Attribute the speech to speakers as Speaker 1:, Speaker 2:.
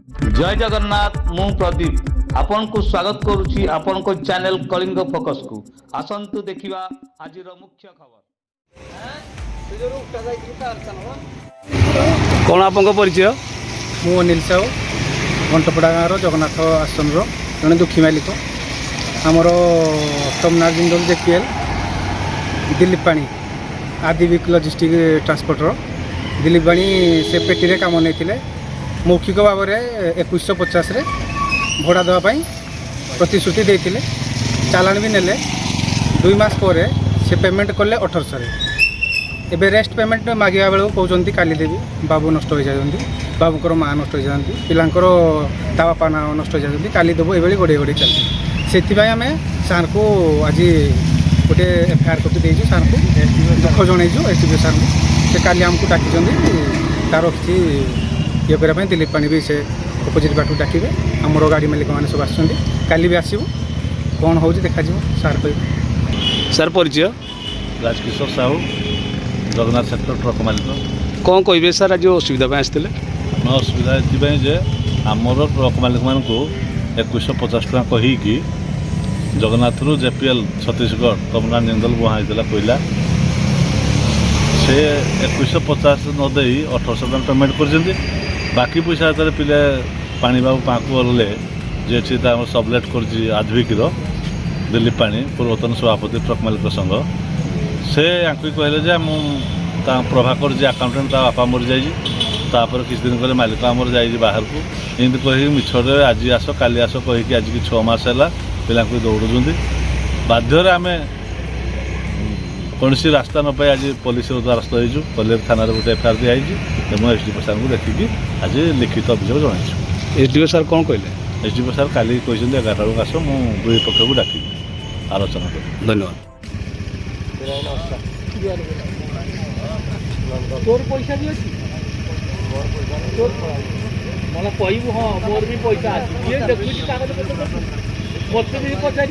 Speaker 1: जय जगन्नाथ मु प्रदीप आपण को स्वागत करुछि आपण को चैनल कलिंग फोकस को आसंतु देखिबा आजिर मुख्य खबर।
Speaker 2: कौन आपन परिचय?
Speaker 3: मु अनिल साहू घंटपड़ा गाँव जगन्नाथ आश्रम जड़े दुखी मालिक आमर तमनाथ जिंदल जेपीएल दिलीप पाणी आदिविक लॉजिस्टिक ट्रांसपोर्टर दिलीप पाणी से पेटी काम नहीं मौखिक भाव में 2150 भड़ा देवाई प्रतिश्रुति देते चालान भी नेले 2 मास पर से पेमेंट कले 1800 एबे रेस्ट पेमेंट मागिया बेलू कहते काली देवी बाबू नष्ट हो जाती बाबूर माँ नष्ट हो जाती पिलांकर ता बापा ना नष्ट हो जाती काली देव ये गोड़े गोड़े चलती से आम सार को आज गोटे एफआईआर कपी देचु सार को दुख जनईचु एसडीओ सार को से काली आमको डाकी तार किसी ये करने दिलीप पाणी भी से अपोजिट बाट डाके आमर गाड़ी मालिक मैंने सब आसुँच भी आसबू कौन हो देखा सार कह
Speaker 2: सर परिचय?
Speaker 4: राजकिशोर साहू जगन्नाथ सेक्टर ट्रक मालिक।
Speaker 2: कौन कहे सर आज असुविधा आसते?
Speaker 4: असुविधा ये आमर ट्रक मालिक मान 2150 टका कहीकि जगन्नाथ रु जेपीएल छत्तीसगढ़ तमनाथ जिंदल बुहा होता कोईला से 2150 नदे 1800 टका पेमेंट कर बाकी पैसा पिले पानी बाबू पाँकू गले जे सबलेट कर आधविक दिलीप पाणी पूर्वतन सभापति ट्रक मालिक संघ से कहले जे प्रभाकर जी आकाउंटेंट बापा मरी जापर किसी दिन कले मालिक आमर जा बाहर को एमती कह मिछरे आज आस काली आस कहीकि आज 6 मास है पिला दौड़ बाध्य आम कौन रास्ता न पाई आज पुलिस द्वारस्थ हो कलेर थाना गोटे एफआईआर दिखाई एसडीओ सार को देखिकी आज लिखित अभियोग जन।
Speaker 2: एसडीओ सर कौन कहले?
Speaker 4: एसडीओ सार काली कहते 11टा बेलू आस मुझे पक्ष को डाक आलोचना कर।
Speaker 2: धन्यवाद।
Speaker 5: तोर पैसा भी अच्छी मतलब कहू हाँ मोर भी पैसा अच्छी ये देखुची कागज पत्र मत भी पचार